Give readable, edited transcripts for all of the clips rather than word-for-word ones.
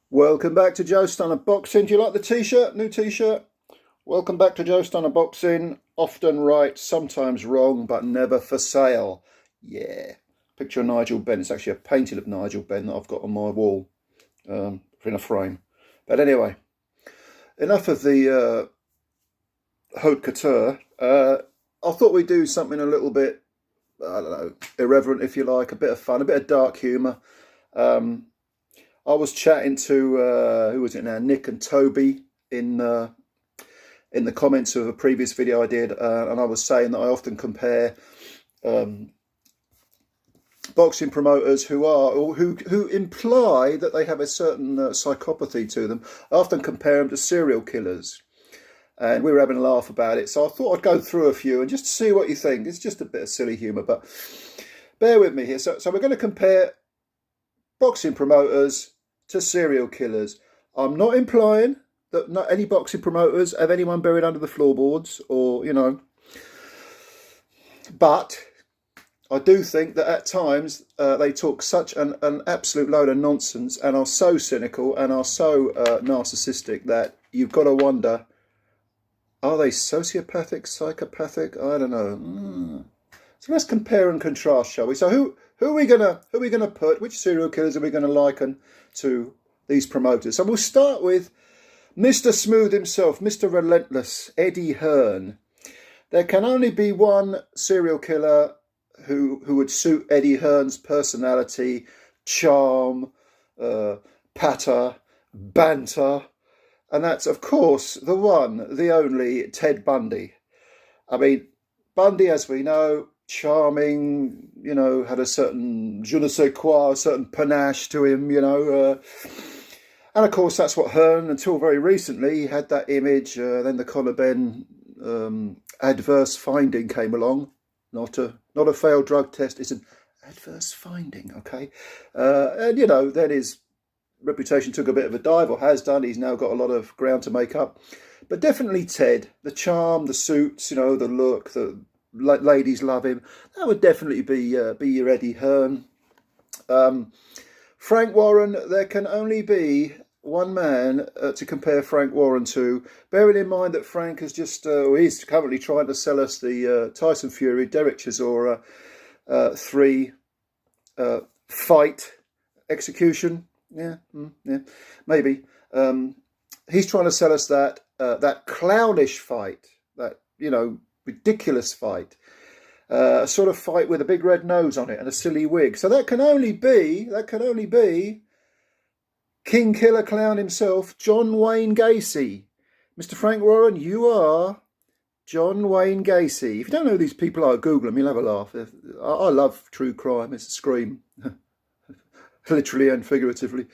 Welcome back to Joe Stunner Boxing. Do you like the t-shirt? New t-shirt? Welcome back to Joe Stunner Boxing. Often right, sometimes wrong, but never for sale. Yeah. Picture of Nigel Benn. It's actually a painting of Nigel Benn that I've got on my wall in a frame. But anyway, enough of the haute couture. I thought we'd do something a little bit, I don't know, irreverent if you like, a bit of fun, a bit of dark humour. I was chatting to who was it now, Nick and Toby in the comments of a previous video I did, and I was saying that I often compare boxing promoters who imply that they have a certain psychopathy to them. I often compare them to serial killers, and we were having a laugh about it. So I thought I'd go through a few and just see what you think. It's just a bit of silly humour, but bear with me here. So we're going to compare boxing promoters to serial killers. I'm not implying that not any boxing promoters have anyone buried under the floorboards, or but I do think that at times they talk such an absolute load of nonsense and are so cynical and are so narcissistic that you've got to wonder, are they sociopathic, psychopathic? I don't know. So let's compare and contrast, shall we? So who are we gonna put? Which serial killers are we going to liken to these promoters? So we'll start with Mr. Smooth himself, Mr. Relentless, Eddie Hearn. There can only be one serial killer who would suit Eddie Hearn's personality, charm, patter, banter, and that's of course the one, the only Ted Bundy. I mean, Bundy, as we know, charming, had a certain je ne sais quoi, a certain panache to him, and of course that's what Hearn, until very recently, he had that image. Then the Conor Benn adverse finding came along, not a failed drug test, it's an adverse finding, okay, and then his reputation took a bit of a dive, or has done. He's now got a lot of ground to make up, but definitely Ted, the charm, the suits, the look, the ladies love him. That would definitely be your Eddie Hearn. Frank Warren, there can only be one man to compare Frank Warren to, bearing in mind that Frank has just, he's currently trying to sell us the Tyson Fury, Derek Chisora 3 fight execution. Yeah, maybe. He's trying to sell us that clownish fight, that, ridiculous fight, a sort of fight with a big red nose on it and a silly wig. So that can only be King Killer Clown himself, John Wayne Gacy. Mr. Frank Warren, you are John Wayne Gacy. If you don't know who these people are, Google them, you'll have a laugh. I love true crime. It's a scream, literally and figuratively.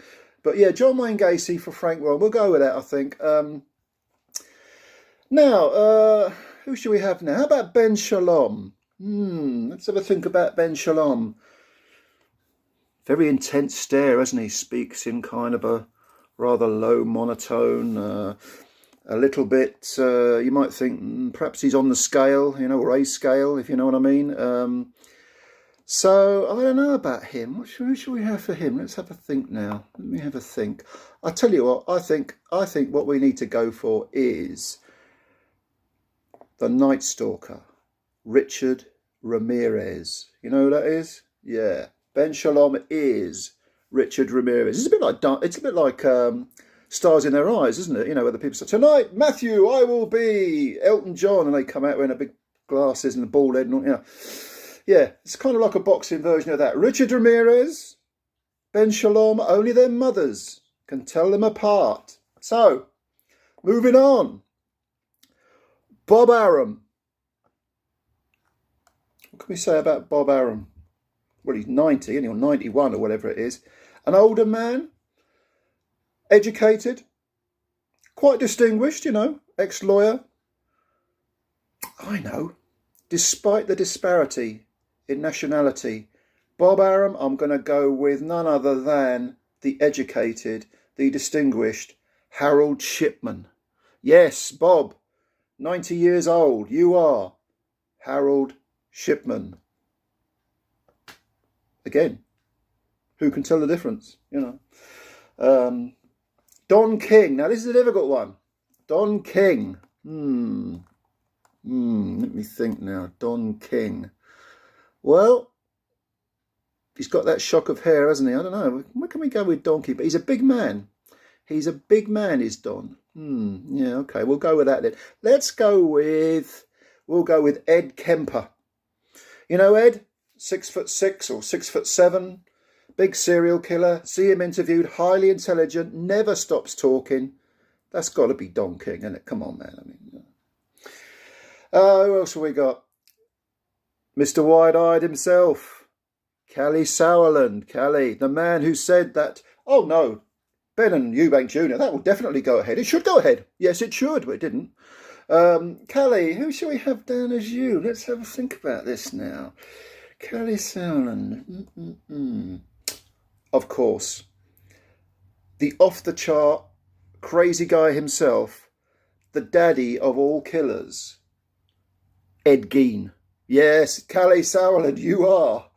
But yeah, John Wayne Gacy for Frank Warren. We'll go with that, I think. Now, who should we have now? How about Ben Shalom? Let's have a think about Ben Shalom. Very intense stare, hasn't he? Speaks in kind of a rather low monotone, a little bit, you might think perhaps he's on the scale, or a scale, if you know what I mean. So I don't know about him. Who should we have for him? Let's have a think now. Let me have a think. I tell you what, I think what we need to go for is the Night Stalker, Richard Ramirez. You know who that is? Yeah, Ben Shalom is Richard Ramirez. It's a bit like Stars in Their Eyes, isn't it? Where the people say, "Tonight, Matthew, I will be Elton John," and they come out wearing a big glasses and a bald head, and yeah, it's kind of like a boxing version of that. Richard Ramirez, Ben Shalom, only their mothers can tell them apart. So, moving on. Bob Arum. What can we say about Bob Arum? Well, he's 90, or 91 or whatever it is. An older man, educated, quite distinguished, ex-lawyer. I know. Despite the disparity in nationality, Bob Arum, I'm going to go with none other than the educated, the distinguished Harold Shipman. Yes, Bob, 90 years old, you are Harold Shipman. Again, who can tell the difference, Don King. Now, this is a difficult one. Don King. Let me think now. Don King. Well, he's got that shock of hair, hasn't he? I don't know. Where can we go with Donkey? But he's a big man. He's a big man, is Don. Yeah, okay. We'll go with that then. We'll go with Ed Kemper. You know Ed? 6'6" or 6'7", big serial killer. See him interviewed, highly intelligent, never stops talking. That's got to be Don King, isn't it? Come on, man. I mean, who else have we got? Mr. Wide-Eyed himself, Kelly Sauerland. Kelly, the man who said that, oh no, Ben and Eubank Jr., that will definitely go ahead. It should go ahead. Yes, it should, but it didn't. Kelly, who shall we have down as you? Let's have a think about this now. Kelly Sauerland. Of course. The off-the-chart crazy guy himself, the daddy of all killers, Ed Gein. Yes, Kelly Sauerland, you are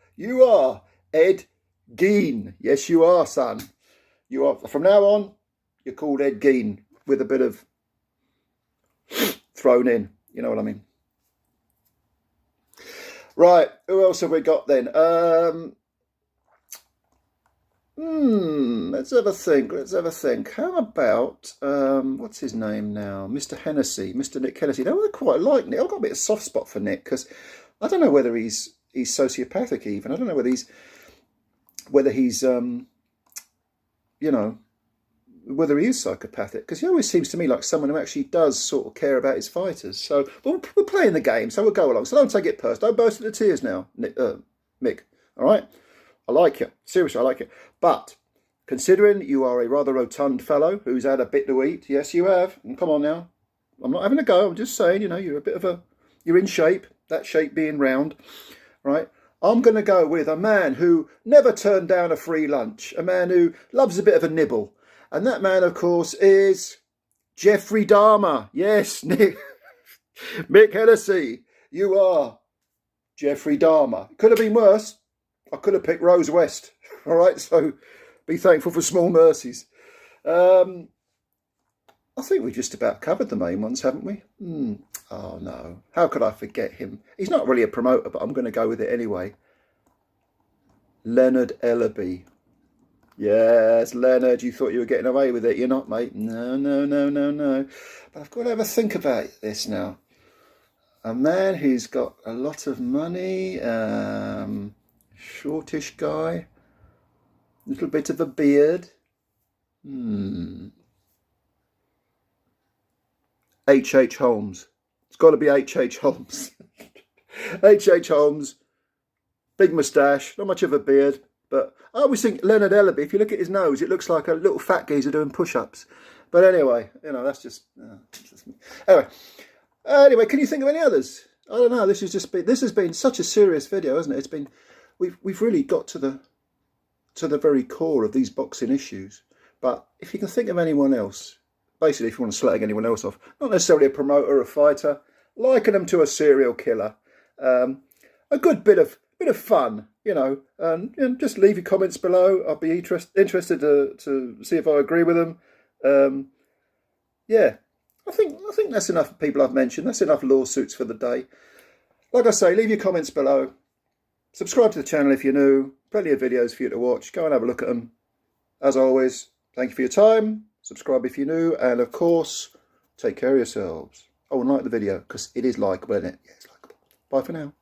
Ed Gein. Yes, you are, son. You are. From now on, you're called Ed Gein with a bit of thrown in. You know what I mean? Right, who else have we got then? Let's have a think. How about, what's his name now? Mr. Hennessy, Mr. Nick Hennessy. No, I quite like Nick. I've got a bit of soft spot for Nick because I don't know whether he's sociopathic even. I don't know whether he's you know, whether he is psychopathic, because he always seems to me like someone who actually does sort of care about his fighters. So we're playing the game, so we'll go along. So don't take it personal. Don't burst into tears now, Mick. All right? I like you. Seriously, I like you. But considering you are a rather rotund fellow who's had a bit to eat, yes, you have. And come on now. I'm not having a go. I'm just saying, you know, you're in shape, that shape being round, right? I'm going to go with a man who never turned down a free lunch, a man who loves a bit of a nibble. And that man, of course, is Jeffrey Dahmer. Yes, Nick. Mick Hennessy, you are Jeffrey Dahmer. Could have been worse. I could have picked Rose West. All right, so be thankful for small mercies. I think we just about covered the main ones, haven't we? Oh, no. How could I forget him? He's not really a promoter, but I'm going to go with it anyway. Leonard Ellaby. Yes, Leonard, you thought you were getting away with it. You're not, mate. No. But I've got to have a think about this now. A man who's got a lot of money, shortish guy, little bit of a beard. H.H. Holmes. It's got to be H.H. Holmes. H.H. Holmes, big moustache, not much of a beard. But I always think Leonard Ellaby, if you look at his nose, it looks like a little fat geezer doing push-ups. But anyway, you know, that's just me. Anyway, can you think of any others? I don't know. This has been such a serious video, hasn't it? It's been we've really got to the very core of these boxing issues. But if you can think of anyone else, basically, if you want to slag anyone else off, not necessarily a promoter, a fighter, liken them to a serial killer, a good bit of fun, you know, and just leave your comments below. I'll be interested to see if I agree with them. Yeah, I think that's enough people I've mentioned. That's enough lawsuits for the day. Like I say, leave your comments below. Subscribe to the channel if you're new. Plenty of videos for you to watch. Go and have a look at them. As always, thank you for your time. Subscribe if you're new. And of course, take care of yourselves. Oh, and like the video, because it is likeable, isn't it? Yeah, it's likeable. Bye for now.